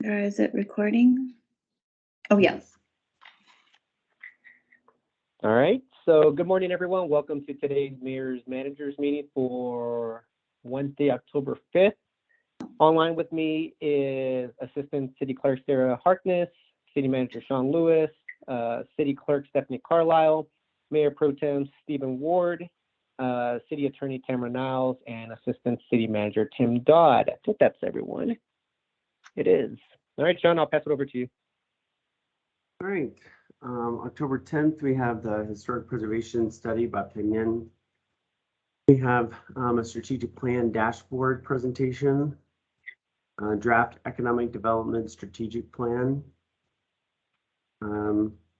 Or is it recording? Oh, yes. All right. So good morning, everyone. Welcome to today's Mayor's Managers meeting for Wednesday, October 5th. Online with me is Assistant City Clerk Sarah Harkness, City Manager Shawn Lewis, City Clerk Stephanie Carlisle, Mayor Pro Tem Stephen Ward, City Attorney Tamara Niles, and Assistant City Manager Tim Dodd. I think that's everyone. It is. All right, Shawn, I'll pass it over to you. All right. October 10th, we have the Historic Preservation Study by Pinyon. We have a strategic plan dashboard presentation, draft economic development strategic plan,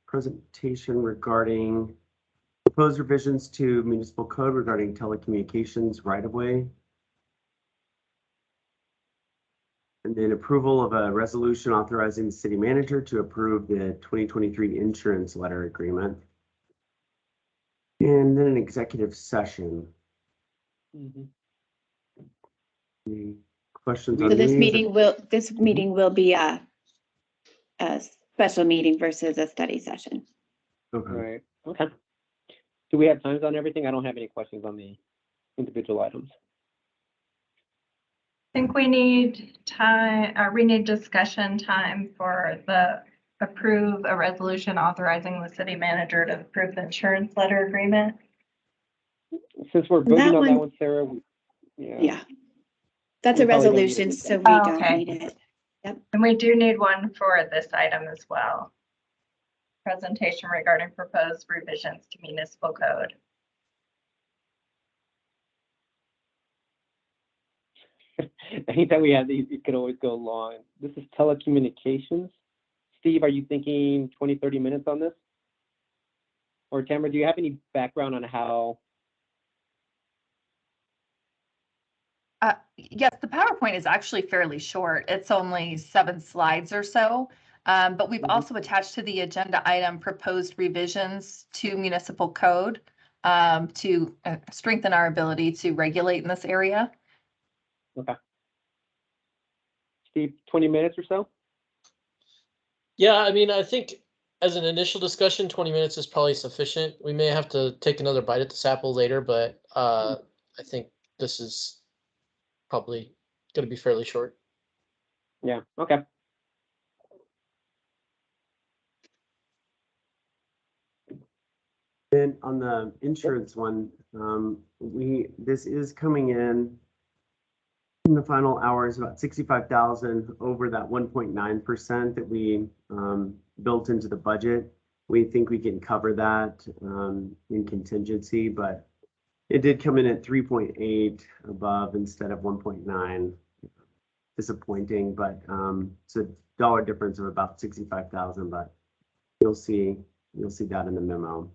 presentation regarding proposed revisions to municipal code regarding telecommunications right-of-way, and then approval of a resolution authorizing the city manager to approve the 2023 insurance letter agreement. And then an executive session. Any questions on So this these? meeting will be a special meeting versus a study session. Okay. All right. Okay. Do we have times on everything? I don't have any questions on the individual items. I think we need time, we need discussion time for the approve a resolution authorizing the city manager to approve the insurance letter agreement. Since we're voting That on that one- one, Sarah, Yeah. That's We a probably don't need resolution, it. so we Oh, don't okay. need it. And we do need one for this item as well. Presentation regarding proposed revisions to municipal code. anytime we have these, it could always go long. This is telecommunications. Steve, are you thinking 20, 30 minutes on this? Or Tamara, do you have any background on how? Yes, the PowerPoint is actually fairly short. It's only 7 slides or so. But we've also attached to the agenda item proposed revisions to municipal code to strengthen our ability to regulate in this area. Okay. Steve, 20 minutes or so? Yeah, I mean, I think as an initial discussion, 20 minutes is probably sufficient. We may have to take another bite at this apple later, but I think this is probably going to be fairly short. Yeah, okay. Then on the insurance one, this is coming in the final hours about 65,000 over that 1.9% that we built into the budget. We think we can cover that in contingency, but it did come in at 3.8 above instead of 1.9. Disappointing, but it's a dollar difference of about 65,000, but you'll see that in the memo.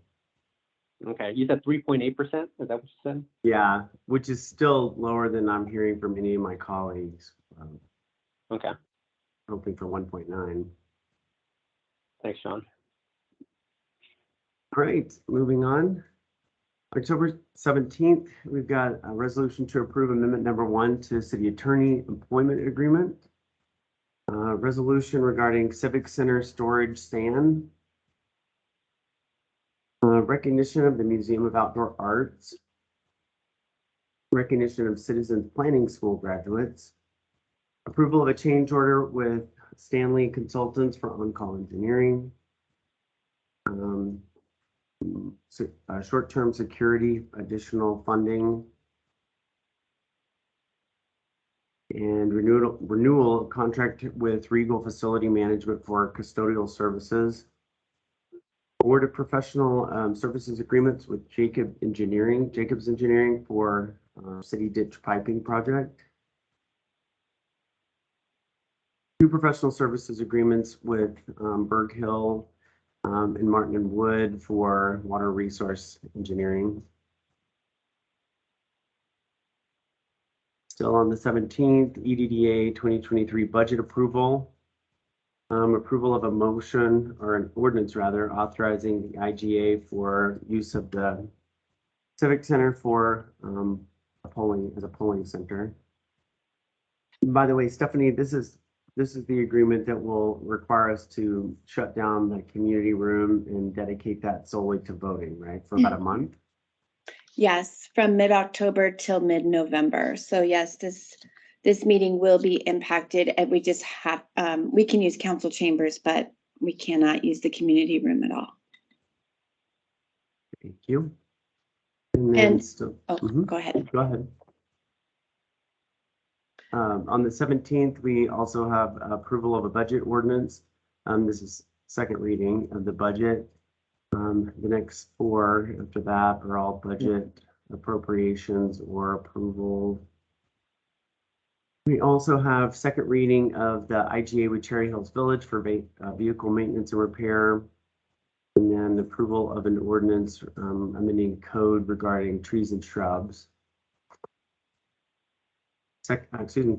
Okay, you said 3.8%? Is that what you said? Yeah, which is still lower than I'm hearing from any of my colleagues. Okay, Hoping for 1.9. thanks, Shawn. All right, moving on. October 17th, we've got a resolution to approve amendment number 1 to city attorney employment agreement. Resolution regarding civic center storage stand. Recognition of the Museum of Outdoor Arts. Recognition of Citizens Planning School graduates. Approval of a change order with Stanley Consultants for on-call engineering. Short-term security, additional funding. And renewal of contract with Regal Facility Management for custodial services. Award of professional services agreements with Jacobs Engineering for city ditch piping project. 2 professional services agreements with Berg Hill and Martin and Wood for water resource engineering. Still on the 17th, EDDA 2023 budget approval. Approval of a motion or an ordinance rather authorizing the IGA for use of the Civic Center for a polling center. By the way, Stephanie, this is this is the agreement that will require us to shut down the community room and dedicate that solely to voting, right? For about a month. Yes, from mid-October till mid-November. So yes, this meeting will be impacted, and we just have, we can use council chambers, but we cannot use the community room at all. Thank you. And then And- still, Oh, go ahead. go ahead. On the 17th, we also have approval of a budget ordinance. This is second reading of the budget. The next four after that are all budget appropriations or approval. We also have second reading of the IGA with Cherry Hills Village for vehicle maintenance and repair. And then approval of an ordinance amending code regarding trees and shrubs.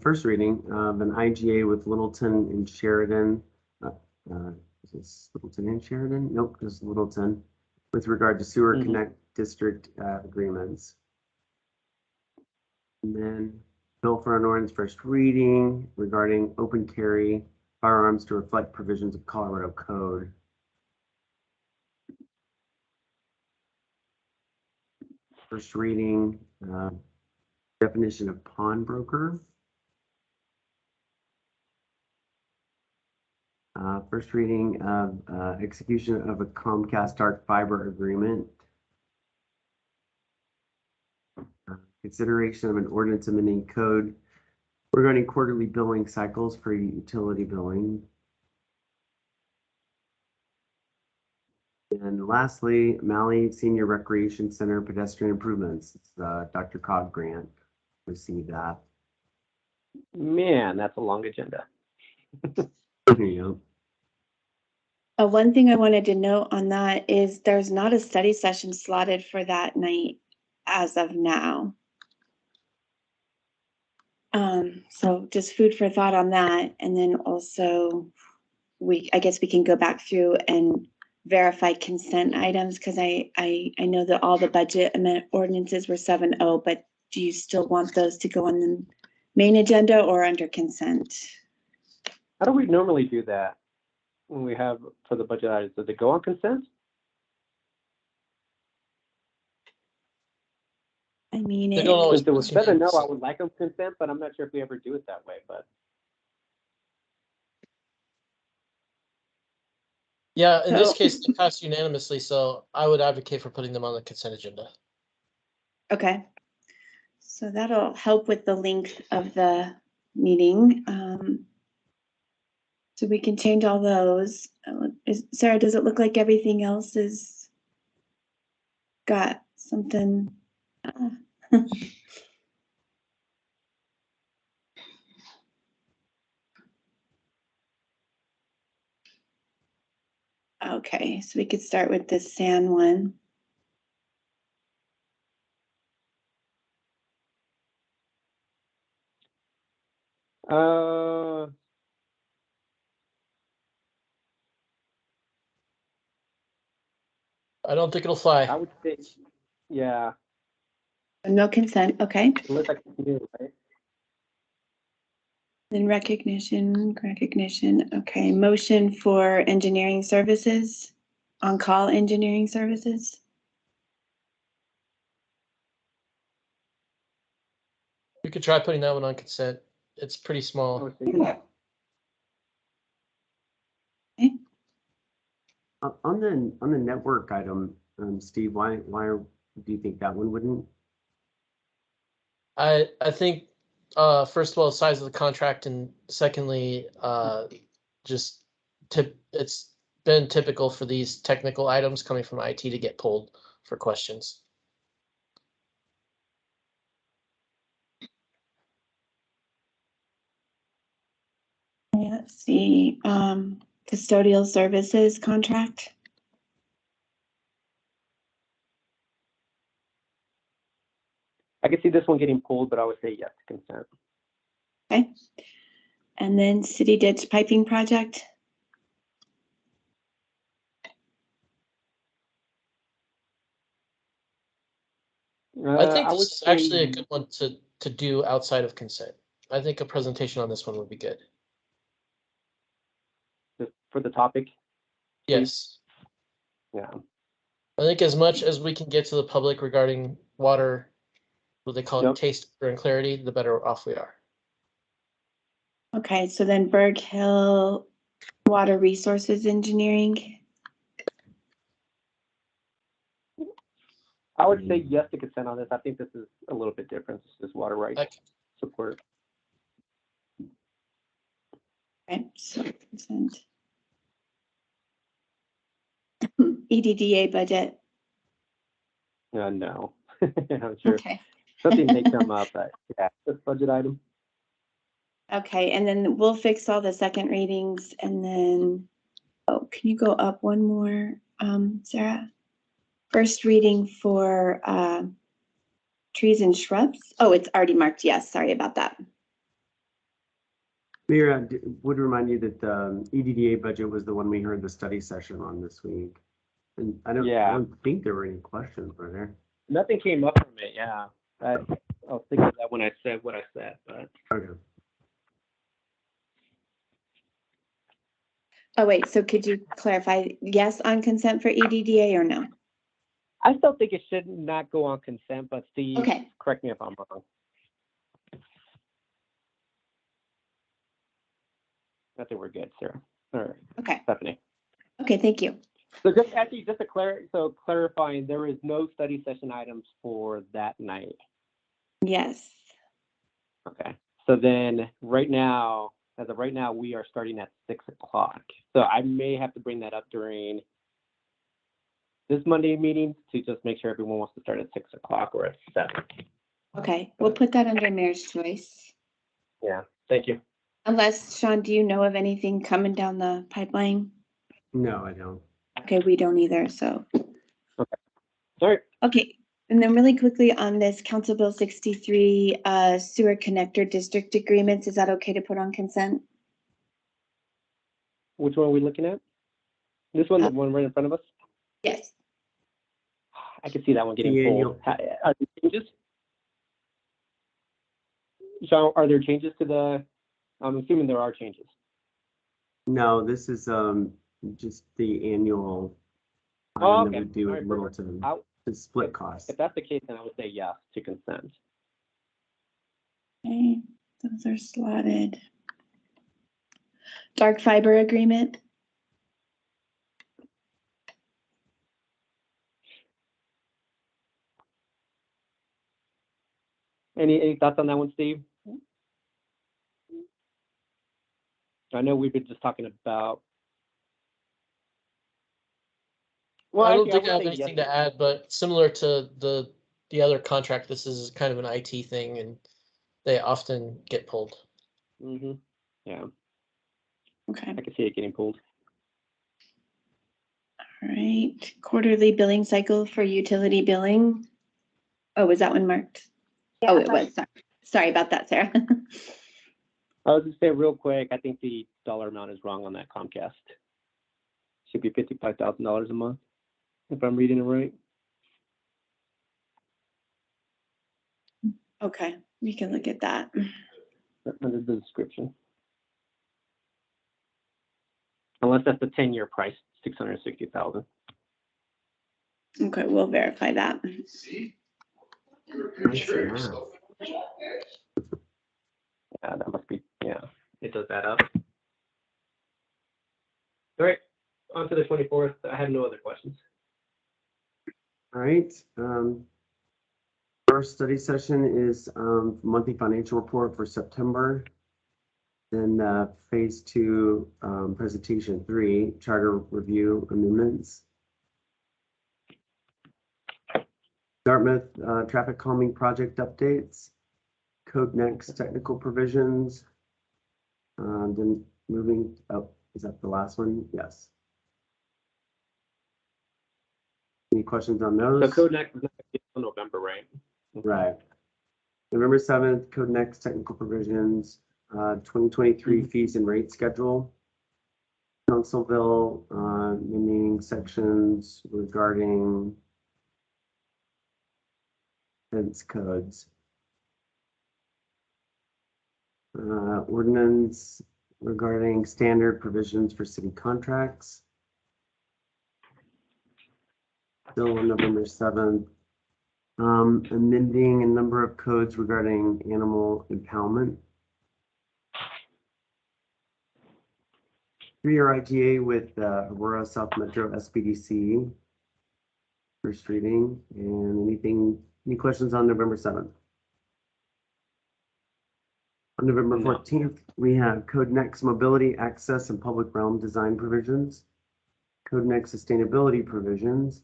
First reading of an IGA with Littleton and Sheridan. Is this Littleton and Sheridan? Nope, just Littleton. With regard to sewer connect district agreements. And then bill for an ordinance first reading regarding open carry firearms to reflect provisions of Colorado code. First reading, definition of pawnbroker. First reading of execution of a Comcast dark fiber agreement. Consideration of an ordinance amending code regarding quarterly billing cycles for utility billing. And lastly, Malley Senior Recreation Center pedestrian improvements. It's the Dr. Cog grant. Received that. Man, that's a long agenda. Yeah. One thing I wanted to note on that is there's not a study session slotted for that night as of now. So just food for thought on that. And then also I guess we can go back through and verify consent items, because I know that all the budget ordinances were 7-0, but do you still want those to go on the main agenda or under consent? How do we normally do that when we have for the budget items? Does it go on consent? I mean, They don't always Since it was put you 7-0, I in. would like them consent, but I'm not sure if we ever do it that way. But Yeah, in this So- case, they passed unanimously, so I would advocate for putting them on the consent agenda. Okay. So that'll help with the length of the meeting. So we can change all those. Sarah, does it look like everything else is got something? Okay, so we could start with the SAN one. I don't think it'll fly. I would say, yeah, No consent, okay. unless I can do it, right? Then recognition, okay. Motion for engineering services, on-call engineering services. We could try putting that one on consent. It's pretty I small. would say, yeah. On the network item, Steve, why do you think that one wouldn't? I think first of all, the size of the contract, and secondly, just it's been typical for these technical items coming from IT to get pulled for questions. Yeah, let's see, custodial services contract. I could see this one getting pulled, but I would say yes to consent. Okay. And then city ditch piping project. I think I this would is actually a say- good one to do outside of consent. I think a presentation on this one would be good. for the topic? Yes. Yeah. I think as much as we can get to the public regarding water, what they call Yep. taste and clarity, the better off we are. Okay, so then Berg Hill Water Resources Engineering. I would say yes to consent on this. I think this is a little bit different. This is water rights Okay. support. Okay, so consent. EDDA budget. No, I'm sure Okay. something may come up, but yeah, this budget item. Okay, and then we'll fix all the second readings and then, oh, can you go up one more, Sarah? First reading for, trees and shrubs. Oh, it's already marked. Yes, sorry about that. Mira, would remind you that the EDDA budget was the one we heard the study session on this week. And I don't think there were any questions, were there? Nothing came up from it. Yeah, I was thinking of that when I said what I said, but Okay. Oh, wait, so could you clarify, yes on consent for EDDA or no? I still think it should not go on consent. But Steve, Okay. correct me if I'm wrong. I think we're good, Sarah. All right, Okay, Stephanie. okay, thank you. So just to clarifying, there is no study session items for that night. Yes. Okay. So then as of right now, we are starting at 6 o'clock. So I may have to bring that up during this Monday meeting to just make sure everyone wants to start at 6 o'clock or at 7. Okay, we'll put that under mayor's choice. Yeah, thank you. Unless, Shawn, do you know of anything coming down the pipeline? No, I don't. Okay, we don't either, so. All right. Okay, and then really quickly on this Council Bill 63 sewer connector district agreements, is that okay to put on consent? Which one are we looking at? This one, the one right in front of us? Yes. I can see that one getting The pulled. annual. Are there changes? Shawn, are there changes to the, I'm assuming there are changes. No, this is just the annual Oh, item that okay. we do All with right, perfect. Littleton to split costs. If that's the case, then I would say yes to consent. Okay, those are slotted. Dark fiber agreement. Any thoughts on that one, Steve? I know we've been just talking about. I don't actually, think I would have say anything yes. to add, but similar to the other contract, this is kind of an IT thing and they often get pulled. Mm-hmm. Yeah, Okay, I can see it getting pulled. all right. Quarterly billing cycle for utility billing. Oh, was that one marked? Oh, it was. Sorry about that, Sarah. I was just saying real quick, I think the dollar amount is wrong on that Comcast. Should be $55,000 a month, if I'm reading it right. Okay, we can look at that. Under the description. Unless that's the 10-year price, $660,000. Okay, we'll verify that. Yeah, that must be, yeah, it does add up. All right, on to the 24th. I have no other questions. All right. First study session is monthly financial report for September. Then phase 2 presentation 3, charter review amendments. Dartmouth traffic calming project updates. Code Next technical provisions. Then moving up, is that the last one? Yes. Any questions on those? So Code Next is not until November, right? Right. November 7th, Code Next technical provisions, 2023 fees and rate schedule. Councilville, naming sections regarding fence codes. Ordinance regarding standard provisions for city contracts. Still on November 7th. Amending a number of codes regarding animal impoundment. 3-year IGA with Aurora South Metro SBDC. First reading. And any questions on November 7th? On November 14th, we have Code Next Mobility, Access, and Public Realm Design Provisions. Code Next Sustainability Provisions.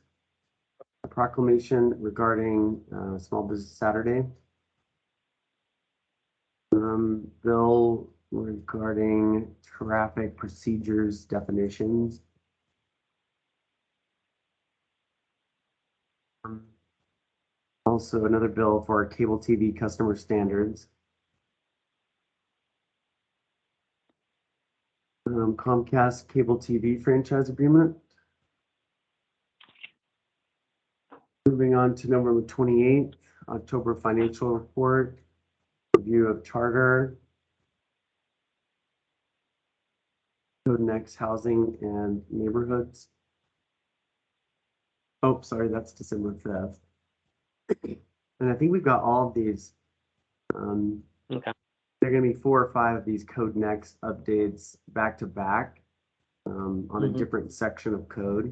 A proclamation regarding Small Business Saturday. Bill regarding traffic procedures definitions. Also another bill for cable TV customer standards. Comcast cable TV franchise agreement. Moving on to November 28th, October financial report, review of charter, Code Next housing and neighborhoods. Oh, sorry, that's December 5th. And I think we've got all of these. Okay. There are going to be 4 or 5 of these Code Next updates back to back on a different section of code.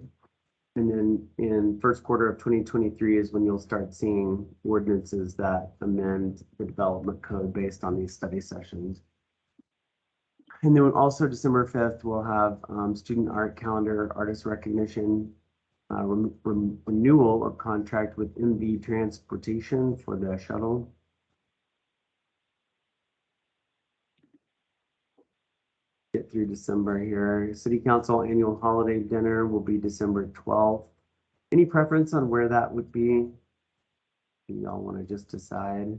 And then in first quarter of 2023 is when you'll start seeing ordinances that amend the development code based on these study sessions. And then also December 5th, we'll have student art calendar, artist recognition, renewal of contract with MV Transportation for the shuttle. Get through December here. City Council annual holiday dinner will be December 12th. Any preference on where that would be? Do y'all want to just decide?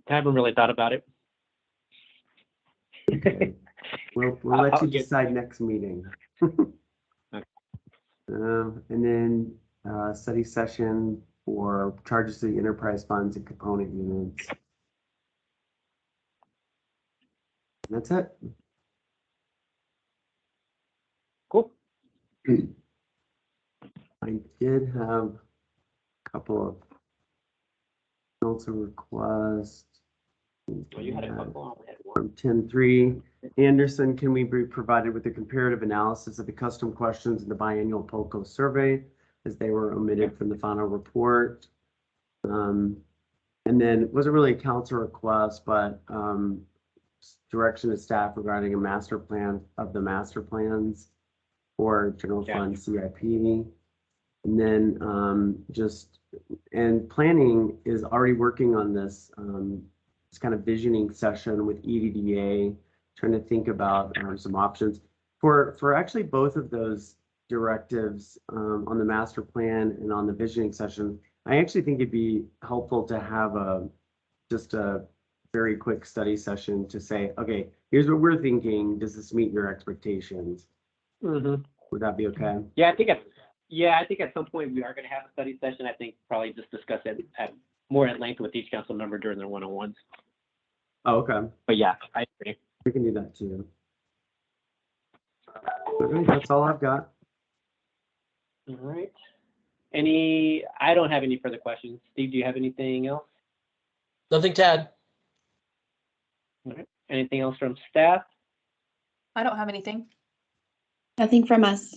I haven't really thought about it. Okay. We'll let you I'll decide next meeting. Okay. And then study session for charges to the enterprise funds and component units. That's it. Cool. I did have a couple of council requests. Oh, you had a couple. I had one. From 10.3, Anderson, can we be provided with a comparative analysis of the custom questions in the biannual POCO survey as they were omitted from the final report? And then it wasn't really a council request, but direction to staff regarding a master plan of the master plans for general fund CIP. And then and planning is already working on this kind of visioning session with EDDA, trying to think about some options for actually both of those directives on the master plan and on the visioning session. I actually think it'd be helpful to have just a very quick study session to say, okay, here's what we're thinking. Does this meet your expectations? Mm-hmm. Would that be okay? Yeah, I think at some point we are going to have a study session. I think probably just discuss it more at length with each council member during their one-on-ones. Oh, okay. But yeah, I agree. We can do that too. Okay, that's all I've got. All right. I don't have any further questions. Steve, do you have anything else? Nothing to add. All right. Anything else from staff? I don't have anything. Nothing from us.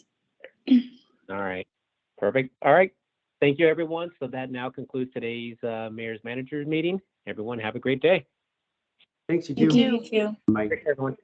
All right. Perfect. All right. Thank you, everyone. So that now concludes today's Mayor's Managers meeting. Everyone have a great day. Thanks, you Thank too. you. Bye. Take care, everyone.